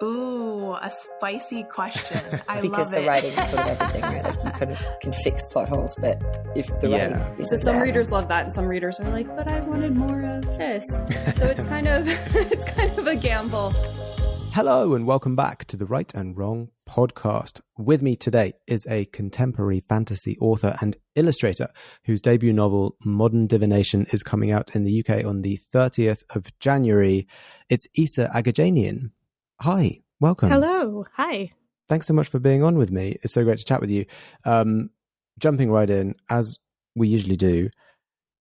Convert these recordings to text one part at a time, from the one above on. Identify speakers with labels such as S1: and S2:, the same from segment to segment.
S1: Ooh, a spicy question. I
S2: because
S1: love
S2: the writing is sort of everything, right? Like you kind of can fix plot holes, but if the writing is
S3: so some readers love that, and some readers are like, but I wanted more of this. So it's kind of a gamble.
S4: Hello and welcome back to the Right and Wrong podcast. With me today is a contemporary fantasy author and illustrator whose debut novel, Modern Divination, is coming out in the UK on the 30th of January. It's Agajanian. Hi, welcome.
S5: Hello, hi.
S4: Thanks so much for being on with me. It's so great to chat with you. Jumping right in, as we usually do,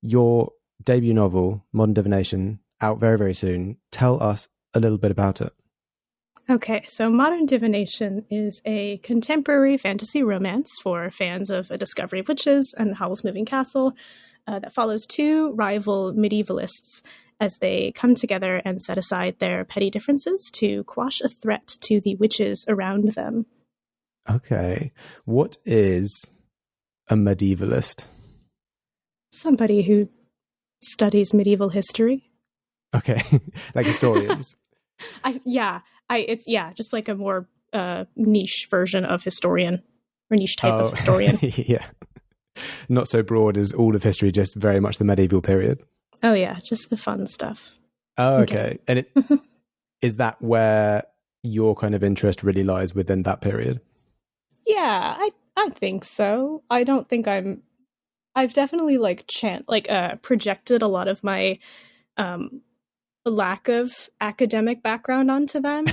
S4: your debut novel, Modern Divination, out very, very soon. Tell us a little bit about it.
S5: Okay, so Modern Divination is a contemporary fantasy romance for fans of A Discovery of Witches and Howl's Moving Castle that follows two rival medievalists as they come together and set aside their petty differences to quash a threat to the witches around them.
S4: Okay, what is a medievalist?
S5: Somebody who studies medieval history.
S4: Okay, like historians.
S5: It's just like a more niche version of historian, or niche type of historian.
S4: Yeah. Not so broad as all of history, just very much the medieval period.
S5: Oh yeah, just the fun stuff.
S4: Oh, okay. And is that where your kind of interest really lies, within that period?
S5: Yeah, I think so. I don't think I've definitely projected a lot of my lack of academic background onto them.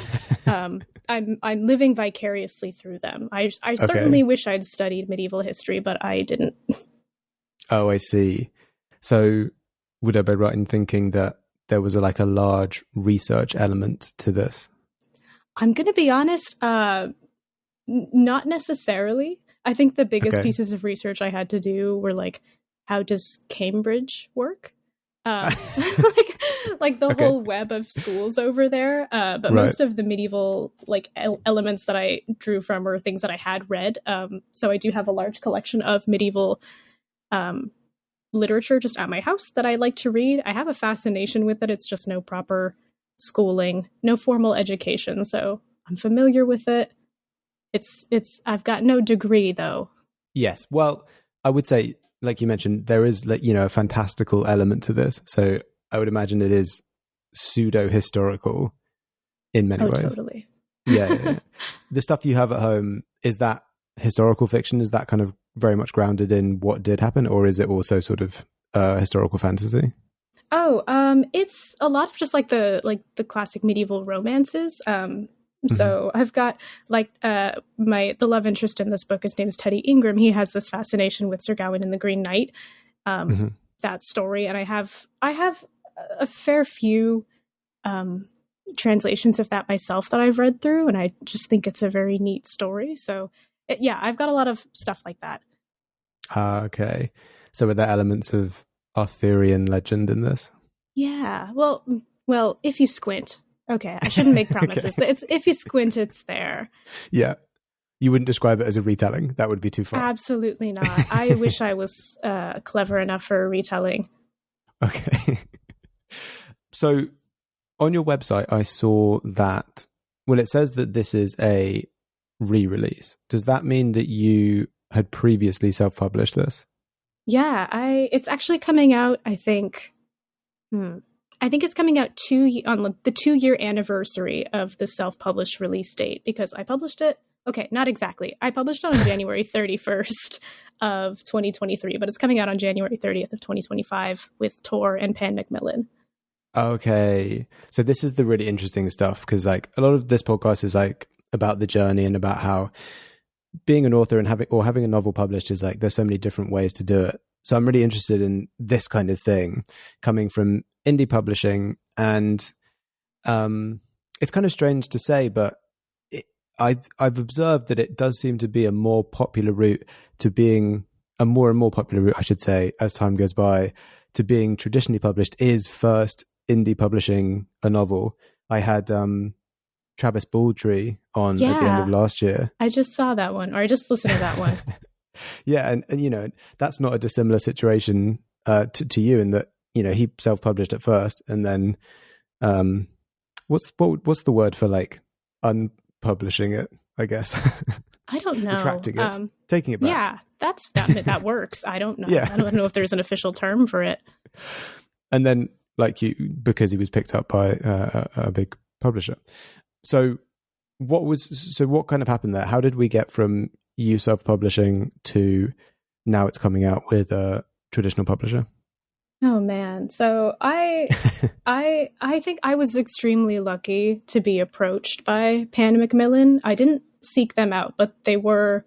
S5: I'm living vicariously through them. I certainly wish I'd studied medieval history, but I didn't.
S4: Oh, I see. So would I be right in thinking that there was a large research element to this?
S5: I'm going to be honest, not necessarily. I think the biggest pieces of research I had to do were how does Cambridge work? The whole web of schools over there. But most of the medieval elements that I drew from were things that I had read. So I do have a large collection of medieval literature just at my house that I like to read. I have a fascination with it. It's just no proper schooling, no formal education. So I'm familiar with it. I've got no degree though.
S4: Yes. Well, I would say, like you mentioned, there is a fantastical element to this. So I would imagine it is pseudo-historical in many ways.
S5: Totally.
S4: Yeah. The stuff you have at home, is that historical fiction? Is that kind of very much grounded in what did happen, or is it also sort of historical fantasy?
S5: It's a lot of just the classic medieval romances. So I've got the love interest in this book. His name is Teddy Ingram. He has this fascination with Sir Gawain and the Green Knight, that story, and I have a fair few translations of that myself that I've read through, and I just think it's a very neat story. So I've got a lot of stuff like that.
S4: Okay. So are there elements of Arthurian legend in this?
S5: Yeah. Well, if you squint. Okay, I shouldn't make promises. It's if you squint, it's there.
S4: Yeah. You wouldn't describe it as a retelling. That would be too far.
S5: Absolutely not. I wish I was clever enough for a retelling.
S4: Okay. So on your website, I saw that, it says that this is a re-release. Does that mean that you had previously self-published this?
S5: Yeah, it's actually coming out, I think it's coming out on the 2-year anniversary of the self-published release date, because I published it. Okay, not exactly. I published it on January 31st of 2023, but it's coming out on January 30th of 2025 with Tor and Pan Macmillan. Okay.
S4: So this is the really interesting stuff, because a lot of this podcast is about the journey and about how being an author and having a novel published is there's so many different ways to do it. So I'm really interested in this kind of thing coming from indie publishing, and it's kind of strange to say, but I've observed that it does seem to be a more popular route to being a more and more popular route, I should say, as time goes by, to being traditionally published is first indie publishing a novel. I had Travis Baldry on at the end of last year.
S5: I just saw that one, or I just listened to that one.
S4: Yeah, and that's not a dissimilar situation to you, in that he self-published at first, and then what's the word for unpublishing it, I guess.
S5: I don't know.
S4: Retracting it, taking it back.
S5: Yeah, that works. I don't know.
S4: Yeah.
S5: I don't know if there's an official term for it.
S4: And then, because he was picked up by a big publisher. So what kind of happened there? How did we get from you self-publishing to now it's coming out with a traditional publisher?
S5: Oh man. So I think I was extremely lucky to be approached by Pan Macmillan. I didn't seek them out, but they were,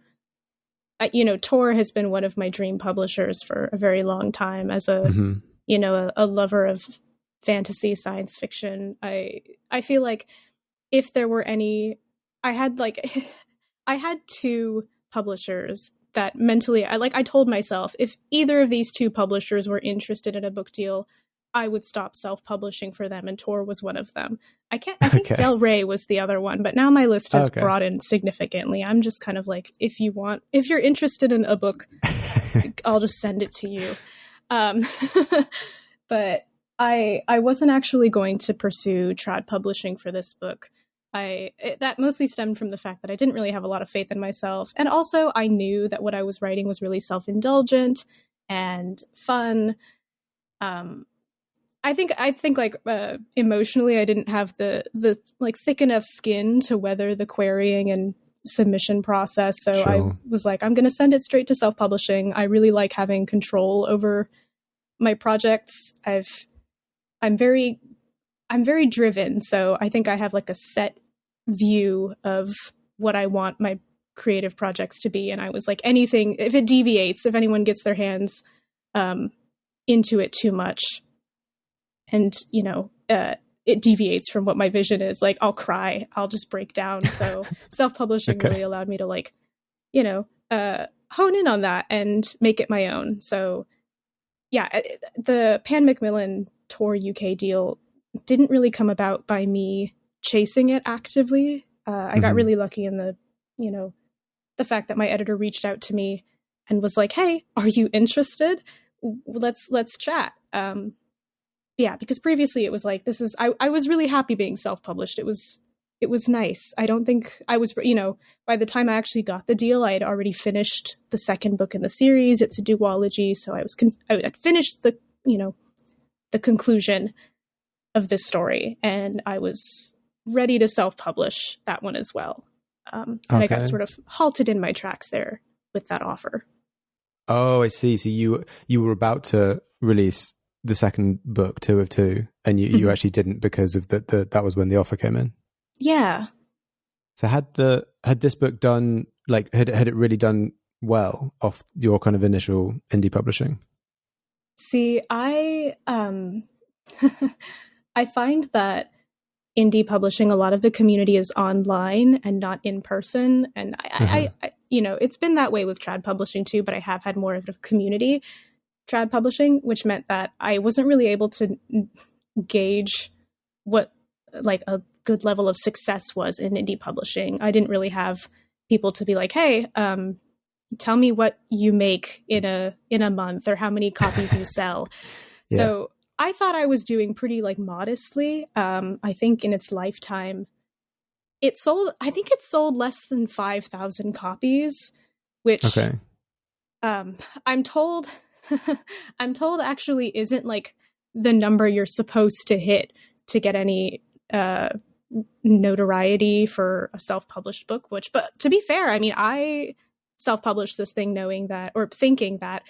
S5: Tor has been one of my dream publishers for a very long time as a lover of fantasy science fiction. I feel like if there were any, I had two publishers that mentally, I told myself, if either of these two publishers were interested in a book deal, I would stop self-publishing for them, and Tor was one of them. I think Del Rey was the other one, but now my list has broadened significantly. I'm just kind of like, if you're interested in a book, I'll just send it to you. But I wasn't actually going to pursue trad publishing for this book. That mostly stemmed from the fact that I didn't really have a lot of faith in myself. And also I knew that what I was writing was really self-indulgent and fun. I think emotionally I didn't have the thick enough skin to weather the querying and submission process. So sure. I was like, I'm going to send it straight to self-publishing. I really like having control over my projects. I'm very driven. So I think I have a set view of what I want my creative projects to be. And I was like, anything, if it deviates, if anyone gets their hands into it too much and, it deviates from what my vision is, I'll cry, I'll just break down. So self-publishing really allowed me to hone in on that and make it my own. So yeah, the Pan Macmillan Tor UK deal didn't really come about by me chasing it actively. I got really lucky in the fact that my editor reached out to me and was like, "Hey, are you interested? Let's chat." Yeah, because previously it was like, I was really happy being self-published. It was nice. I don't think I was, by the time I actually got the deal, I had already finished the second book in the series. It's a duology, so I had finished the conclusion of this story, and I was ready to self-publish that one as well. And I got sort of halted in my tracks there with that offer.
S4: Oh, I see. So you were about to release the second book, 2 of 2, and you actually didn't because of that was when the offer came in.
S5: Yeah.
S4: So had this book done, had it really done well off your kind of initial indie publishing?
S5: See, I I find that indie publishing, a lot of the community is online and not in person. And I it's been that way with trad publishing too, but I have had more of a community trad publishing, which meant that I wasn't really able to gauge what a good level of success was in indie publishing. I didn't really have people to be like, "Hey, tell me what you make in a month or how many copies you sell." Yeah. So I thought I was doing pretty modestly. I think in its lifetime, it sold less than 5,000 copies, which I'm told actually isn't the number you're supposed to hit to get any notoriety for a self-published book. But to be fair, I mean, I self-published this thing knowing that, or thinking that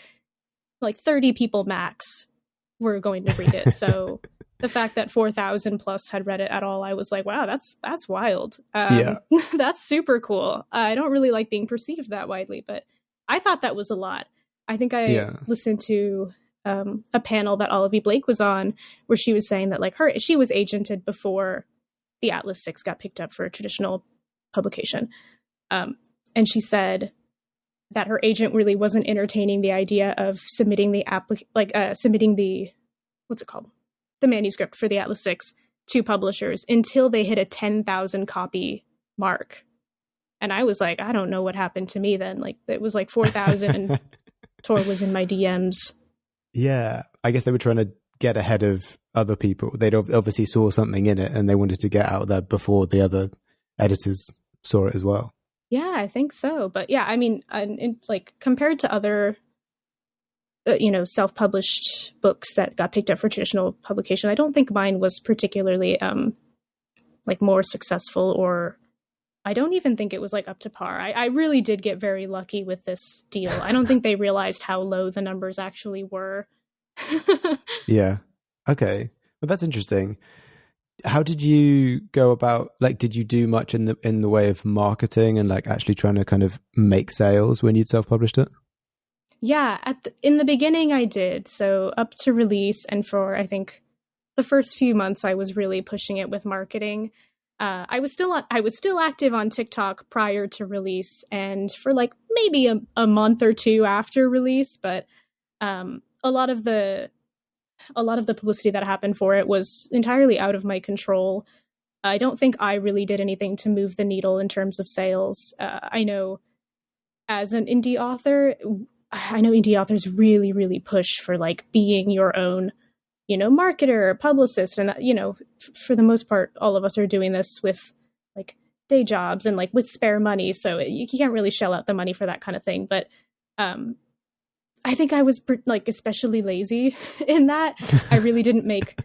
S5: 30 people max were going to read it. So the fact that 4,000 plus had read it at all, I was like, wow, that's wild. That's super cool. I don't really like being perceived that widely, but I thought that was a lot. I think I listened to a panel that Olivia Blake was on where she was saying that she was agented before the Atlas 6 got picked up for a traditional publication. And she said that her agent really wasn't entertaining the idea of submitting the the manuscript for the Atlas 6 to publishers until they hit a 10,000 copy mark. And I was like, I don't know what happened to me then. It was 4,000 and Tor was in my DMs.
S4: Yeah, I guess they were trying to get ahead of other people. They'd obviously saw something in it and they wanted to get out there before the other editors saw it as well.
S5: Yeah, I think so. But yeah, I mean, like compared to other, self-published books that got picked up for traditional publication, I don't think mine was particularly like more successful, or I don't even think it was like up to par. I really did get very lucky with this deal. I don't think they realized how low the numbers actually were.
S4: Yeah. Okay. Well, that's interesting. How did you go about, like, did you do much in the way of marketing and like actually trying to kind of make sales when you'd self-published it?
S5: Yeah, in the beginning I did. So up to release, and for I think the first few months I was really pushing it with marketing. I was still active on TikTok prior to release, and for like maybe a month or two after release, but a lot of the publicity that happened for it was entirely out of my control. I don't think I really did anything to move the needle in terms of sales. I know as an indie author, indie authors really, really push for like being your own, marketer, publicist. And, for the most part, all of us are doing this with like day jobs and like with spare money. So you can't really shell out the money for that kind of thing. But I think I was like especially lazy in that. I really didn't make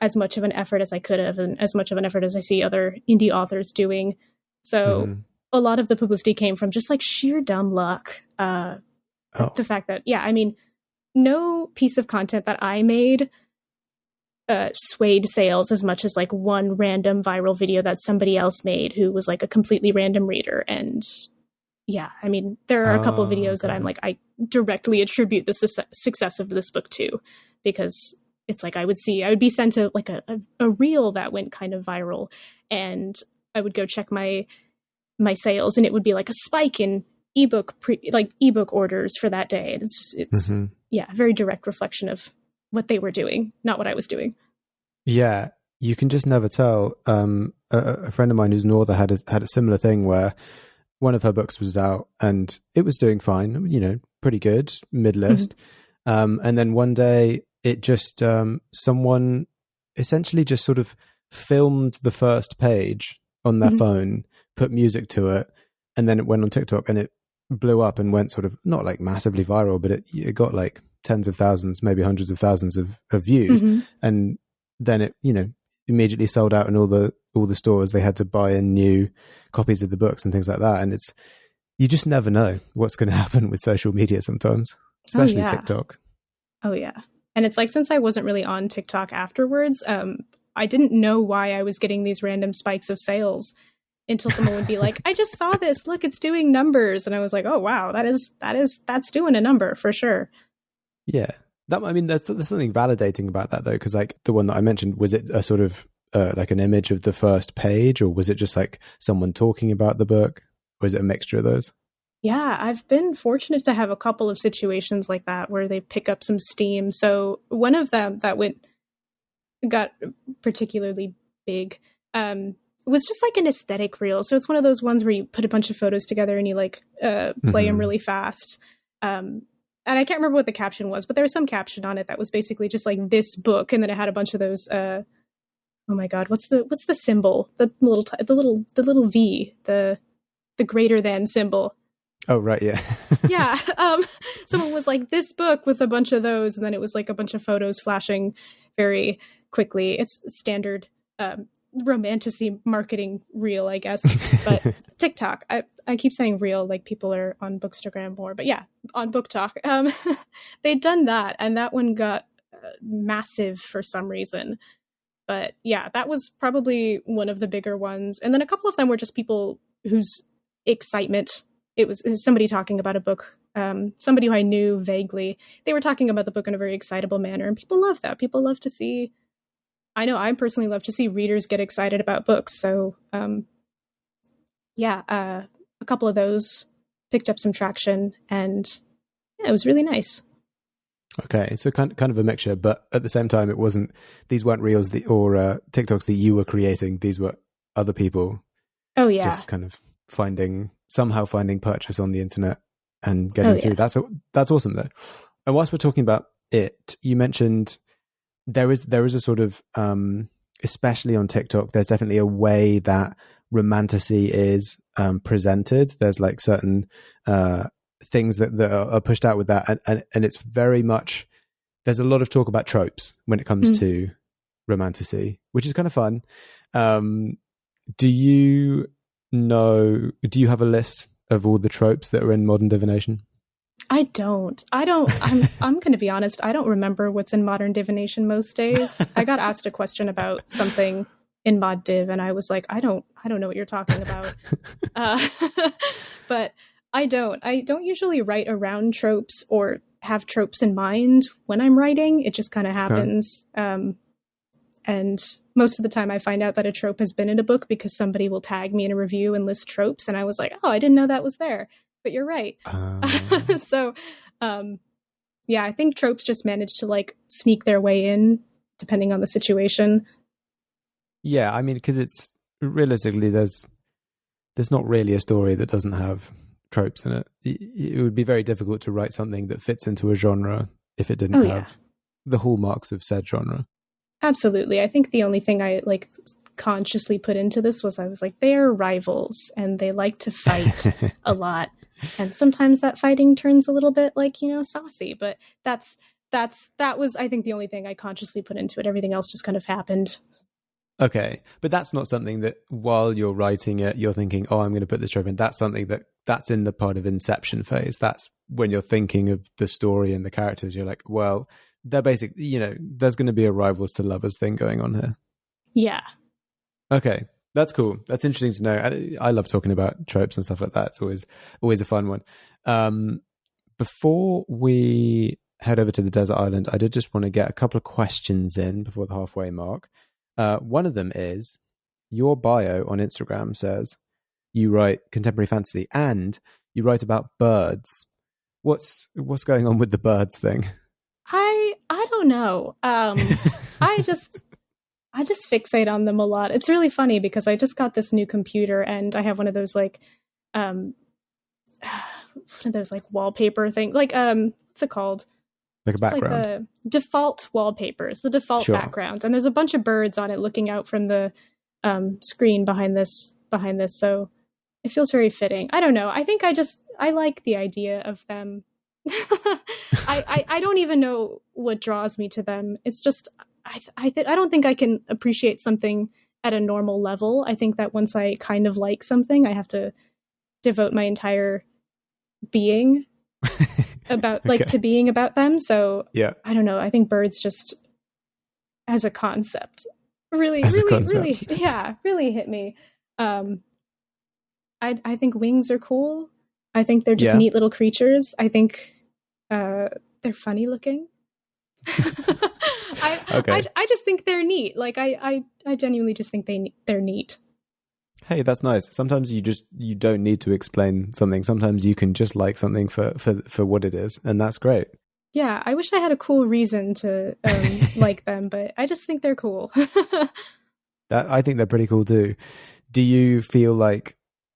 S5: as much of an effort as I could have, and as much of an effort as I see other indie authors doing. So a lot of the publicity came from just like sheer dumb luck. The fact that, no piece of content that I made swayed sales as much as like one random viral video that somebody else made who was like a completely random reader. And yeah, there are a couple of videos that I'm like, I directly attribute the success of this book to, because it's like I would be sent to like a reel that went kind of viral, and I would go check my sales, and it would be like a spike in ebook orders for that day. It's a very direct reflection of what they were doing, not what I was doing.
S4: Yeah, you can just never tell. A friend of mine who's an author had a similar thing where one of her books was out and it was doing fine, pretty good, mid-list. And then one day it just, someone essentially just sort of filmed the first page on their phone, put music to it, and then it went on TikTok and it blew up and went sort of not like massively viral, but it got like tens of thousands, maybe hundreds of thousands of views. And then it, immediately sold out in all the stores. They had to buy in new copies of the books and things like that. And you just never know what's going to happen with social media sometimes, especially TikTok.
S5: Oh yeah. And it's like, since I wasn't really on TikTok afterwards, I didn't know why I was getting these random spikes of sales until someone would be like, I just saw this, look, it's doing numbers. And I was like, oh wow, that's doing a number for sure.
S4: Yeah. There's something validating about that though, because like the one that I mentioned, was it a sort of like an image of the first page, or was it just like someone talking about the book, or is it a mixture of those?
S5: Yeah, I've been fortunate to have a couple of situations like that where they pick up some steam. So one of them that got particularly big was just like an aesthetic reel. So it's one of those ones where you put a bunch of photos together and you like play them really fast. And I can't remember what the caption was, but there was some caption on it that was basically just like this book, and then it had a bunch of those. Oh my God, what's the symbol? The little V, the greater than symbol.
S4: Oh right, yeah.
S5: Yeah. Someone was like, this book with a bunch of those, and then it was like a bunch of photos flashing very quickly. It's standard romanticy marketing reel, I guess. But TikTok, I keep saying reel like people are on Bookstagram more, but yeah, on Book Talk, they'd done that, and that one got massive for some reason. But yeah, that was probably one of the bigger ones. And then a couple of them were just people whose excitement, it was somebody talking about a book, somebody who I knew vaguely. They were talking about the book in a very excitable manner, and people love that. People love to see, I know I personally love to see readers get excited about books. So a couple of those picked up some traction, and yeah, it was really nice.
S4: Okay, so kind of a mixture, but at the same time, these weren't reels or TikToks that you were creating. These were other people. Oh yeah, just kind of finding purchase on the internet and getting through. That's awesome though. And whilst we're talking about it, you mentioned there is a sort of especially on TikTok, there's definitely a way that romantasy is presented. There's like certain things that are pushed out with that, and it's very much, there's a lot of talk about tropes when it comes to romantasy, which is kind of fun. Do you have a list of all the tropes that are in modern divination?
S5: I don't. I'm going to be honest. I don't remember what's in modern divination most days. I got asked a question about something in mod div, and I was like, I don't know what you're talking about. But I don't usually write around tropes or have tropes in mind when I'm writing. It just kind of happens. Okay. And most of the time I find out that a trope has been in a book because somebody will tag me in a review and list tropes. And I was like, oh, I didn't know that was there. But you're right. So, yeah, I think tropes just manage to like sneak their way in depending on the situation.
S4: Yeah, I mean, because it's realistically, there's not really a story that doesn't have tropes in it. It would be very difficult to write something that fits into a genre if it didn't have the hallmarks of said genre.
S5: Absolutely. I think the only thing I like consciously put into this was I was like, they're rivals and they like to fight a lot. And sometimes that fighting turns a little bit like, saucy, but that was, I think, the only thing I consciously put into it. Everything else just kind of happened.
S4: Okay. But that's not something that while you're writing it, you're thinking, oh, I'm going to put this trope in. That's something that's in the part of inception phase. That's when you're thinking of the story and the characters. You're like, well, they're basically, there's going to be a rivals to lovers thing going on here.
S5: Yeah.
S4: Okay. That's cool. That's interesting to know. I love talking about tropes and stuff like that. It's always a fun one. Before we head over to the desert island, I did just want to get a couple of questions in before the halfway mark. One of them is, your bio on Instagram says you write contemporary fantasy and you write about birds. What's going on with the birds thing?
S5: I don't know. I just fixate on them a lot. It's really funny because I just got this new computer and I have one of those like wallpaper things. Like what's it called?
S4: Like a background.
S5: Like the default wallpapers, the default backgrounds, and there's a bunch of birds on it looking out from the screen behind this. So it feels very fitting. I don't know. I think I like the idea of them. I don't even know what draws me to them. It's just I don't think I can appreciate something at a normal level. I think that once I kind of like something, I have to devote my entire being about to being about them. So yeah, I don't know. I think birds just as a concept really hit me. I think wings are cool. I think they're just neat little creatures. I think they're funny looking. I just think they're neat. Like I genuinely just think they're neat.
S4: Hey, that's nice. Sometimes you don't need to explain something. Sometimes you can just like something for what it is, and that's great.
S5: Yeah, I wish I had a cool reason to like them, but I just think they're cool.
S4: I think they're pretty cool too. Do you feel like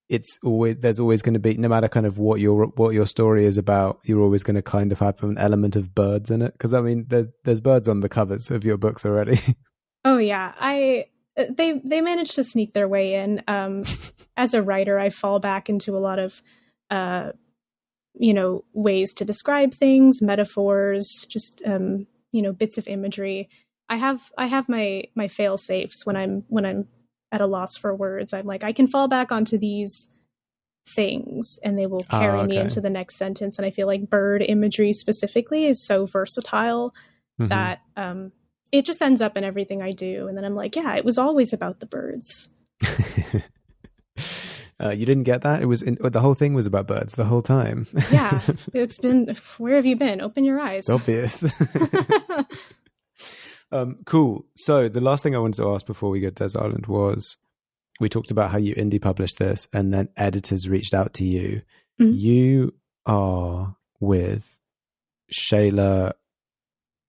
S4: there's always going to be, no matter kind of what your story is about, you're always going to kind of have an element of birds in it? Because I mean, there's birds on the covers of your books already. Oh
S5: yeah, they managed to sneak their way in. As a writer, I fall back into a lot of ways to describe things, metaphors, just bits of imagery. I have my fail safes when I'm at a loss for words. I'm like, I can fall back onto these things and they will carry me into the next sentence. And I feel like bird imagery specifically is so versatile that it just ends up in everything I do. And then I'm like, yeah, it was always about the birds.
S4: You didn't get that? It was the whole thing was about birds the whole time.
S5: Yeah, it's been, where have you been? Open your eyes.
S4: It's obvious. Cool. So the last thing I wanted to ask before we go to Desert Island was, we talked about how you indie published this and then editors reached out to you. Mm-hmm. You are with Shayla,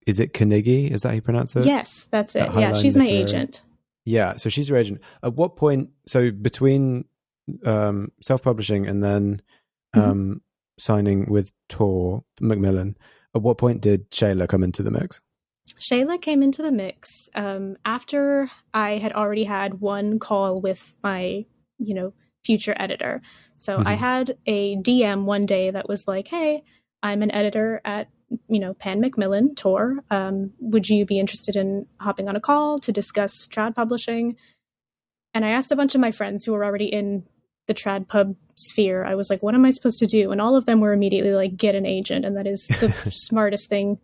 S4: is it Carnegie? Is that how you pronounce it?
S5: Yes, that's it. Yeah, she's my agent.
S4: Yeah, so she's your agent. At what point, so between self-publishing and then signing with Tor Macmillan, at what point did Shayla come into the mix?
S5: Shayla came into the mix after I had already had one call with my future editor. So I had a DM one day that was like, hey, I'm an editor at, Pan Macmillan Tor. Would you be interested in hopping on a call to discuss trad publishing? And I asked a bunch of my friends who were already in the trad pub sphere. I was like, what am I supposed to do? And all of them were immediately like, get an agent. And that is the smartest thing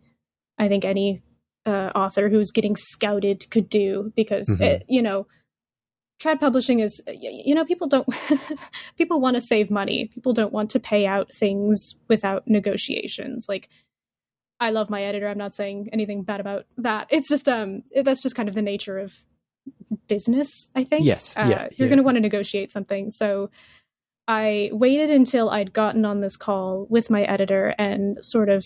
S5: I think any author who's getting scouted could do, because trad publishing is, people don't, people want to save money. People don't want to pay out things without negotiations. Like, I love my editor. I'm not saying anything bad about that. It's just, that's just kind of the nature of business, I think.
S4: Yes.
S5: You're going to want to negotiate something. So I waited until I'd gotten on this call with my editor and sort of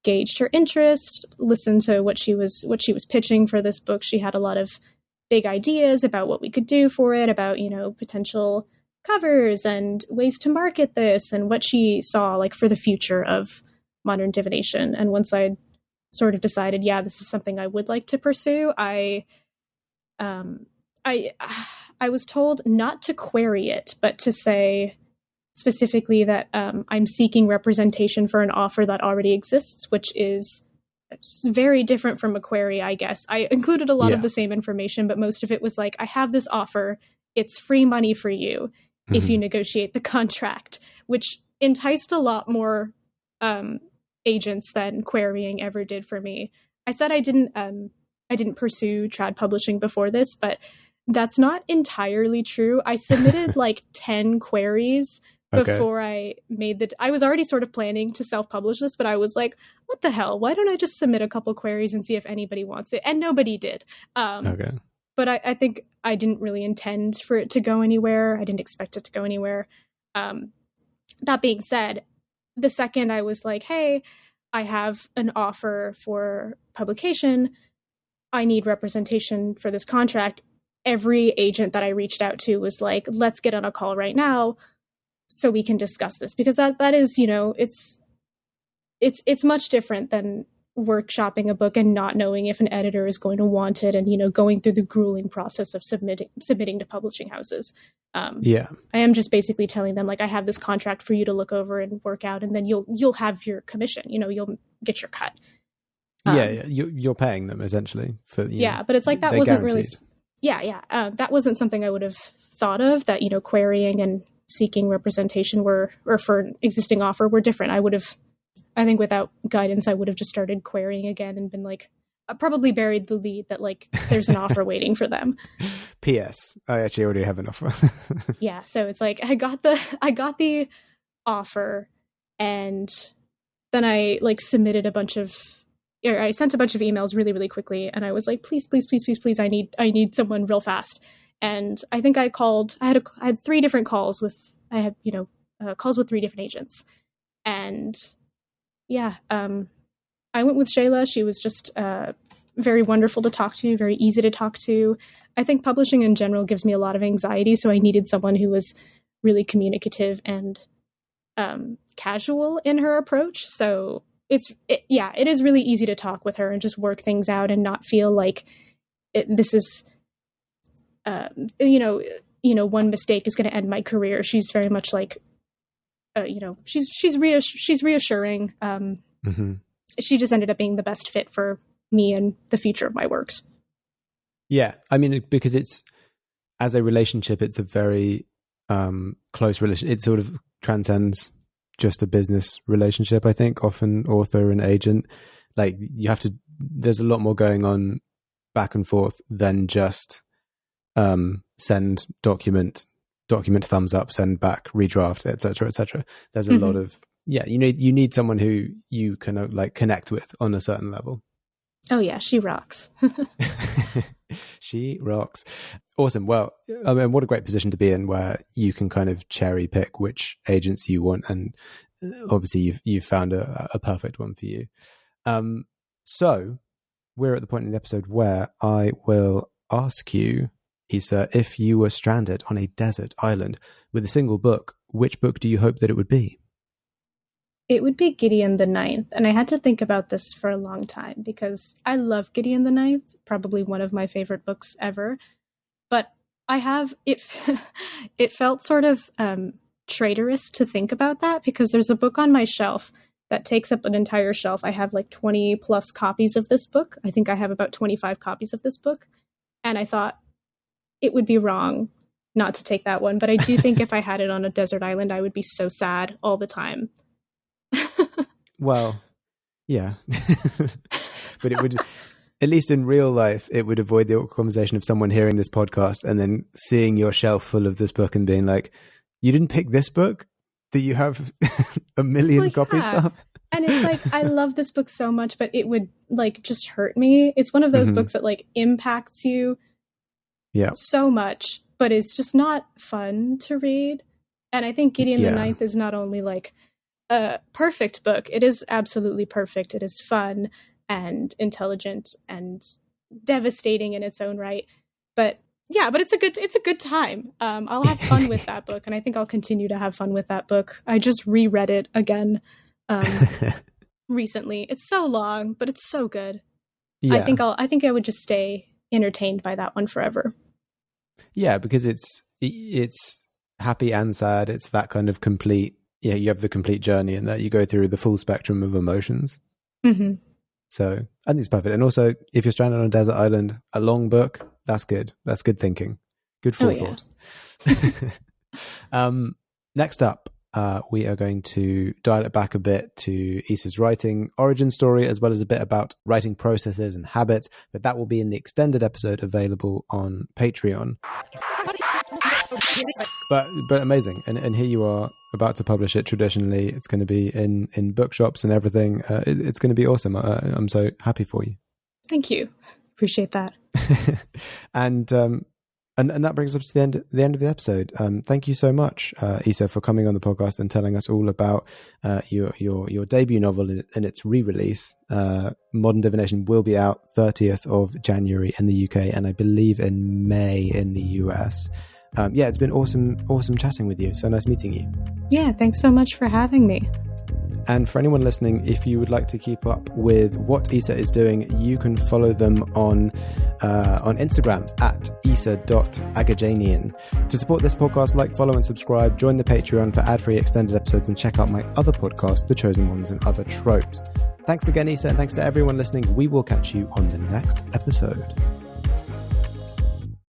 S5: gauged her interest, listened to what she was pitching for this book. She had a lot of big ideas about what we could do for it, about, potential covers and ways to market this, and what she saw like for the future of modern divination. And once I'd sort of decided, yeah, this is something I would like to pursue, I was told not to query it, but to say specifically that I'm seeking representation for an offer that already exists, which is very different from a query, I guess. I included a lot of the same information, but most of it was like, I have this offer. It's free money for you if you negotiate the contract, which enticed a lot more agents than querying ever did for me. I said I didn't pursue trad publishing before this, but that's not entirely true. I submitted like 10 queries before I made I was already sort of planning to self-publish this, but I was like, what the hell? Why don't I just submit a couple queries and see if anybody wants it? And nobody did. But I think I didn't really intend for it to go anywhere. I didn't expect it to go anywhere. That being said, the second I was like, hey, I have an offer for publication, I need representation for this contract, every agent that I reached out to was like, let's get on a call right now so we can discuss this, because that is, it's much different than workshopping a book and not knowing if an editor is going to want it, and going through the grueling process of submitting to publishing houses. I am just basically telling them, like, I have this contract for you to look over and work out, and then you'll have your commission, you'll get your cut.
S4: You're paying them essentially for
S5: but it's like that wasn't guaranteed. That wasn't something I would have thought of, that querying and seeking representation or for an existing offer were different. I think without guidance I would have just started querying again and been like, probably buried the lead that like there's an offer waiting for them.
S4: P.S. I actually already have an offer.
S5: So it's like I got the offer, and then I like submitted I sent a bunch of emails really, really quickly, and I was like, please, I need someone real fast. And I think I had 3 different calls with calls with 3 different agents, and I went with Shayla. She was just very wonderful to talk to, very easy to talk to. I think publishing in general gives me a lot of anxiety, so I needed someone who was really communicative and casual in her approach. So it is really easy to talk with her and just work things out and not feel like this is, one mistake is going to end my career. She's very much like, she's reassuring. She just ended up being the best fit for me and the future of my works.
S4: Yeah. I mean, because it's, as a relationship, it's a very close relation. It sort of transcends just a business relationship, I think, often author and agent. Like there's a lot more going on back and forth than just send document thumbs up, send back, redraft, etc. There's a lot of you need someone who you can like connect with on a certain level.
S5: Oh yeah, she rocks.
S4: She rocks. Awesome. Well, I mean, what a great position to be in, where you can kind of cherry pick which agents you want, and obviously you've found a perfect one for you. So we're at the point in the episode where I will ask you, Issa, if you were stranded on a desert island with a single book, which book do you hope that it would be?
S5: It would be Gideon the Ninth, and I had to think about this for a long time because I love Gideon the Ninth, probably one of my favorite books ever. But I have it. It felt sort of traitorous to think about that, because there's a book on my shelf that takes up an entire shelf. I have like 20 plus copies of this book. I think I have about 25 copies of this book. And I thought it would be wrong not to take that one. But I do think if I had it on a desert island, I would be so sad all the time.
S4: Well, yeah. But it would, at least in real life, it would avoid the awkward conversation of someone hearing this podcast and then seeing your shelf full of this book and being like, you didn't pick this book that you have a million copies of?
S5: And it's like, I love this book so much, but it would like just hurt me. It's one of those books that like impacts you so much, but it's just not fun to read. And I think Gideon the Ninth is not only like a perfect book, it is absolutely perfect. It is fun and intelligent and devastating in its own right. But yeah, but it's a good time. I'll have fun with that book, and I think I'll continue to have fun with that book. I just reread it again recently. It's so long, but it's so good. Yeah. I think I would just stay entertained by that one forever.
S4: Yeah, because it's happy and sad. It's that kind of complete. Yeah, you have the complete journey in that you go through the full spectrum of emotions. Mm-hmm. So I think it's perfect. And also, if you're stranded on a desert island, a long book, that's good. That's good thinking. Good forethought. Oh, yeah. Next up, we are going to dial it back a bit to Issa's writing origin story, as well as a bit about writing processes and habits. But that will be in the extended episode available on Patreon. But amazing. And here you are about to publish it. Traditionally, it's going to be in bookshops and everything. It's going to be awesome. I'm so happy for you.
S5: Thank you. Appreciate that.
S4: And that brings us to the end of the episode. Thank you so much, Issa, for coming on the podcast and telling us all about your debut novel and its re-release. Modern Divination will be out 30th of January in the UK, and I believe in May in the US. It's been awesome chatting with you. So nice meeting you.
S5: Yeah, thanks so much for having me.
S4: And for anyone listening, if you would like to keep up with what Issa is doing, you can follow them on Instagram at issa.agajanian. To support this podcast, like, follow and subscribe, join the Patreon for ad-free extended episodes, and check out my other podcast, The Chosen Ones and Other Tropes. Thanks again, Issa, and thanks to everyone listening. We will catch you on the next episode.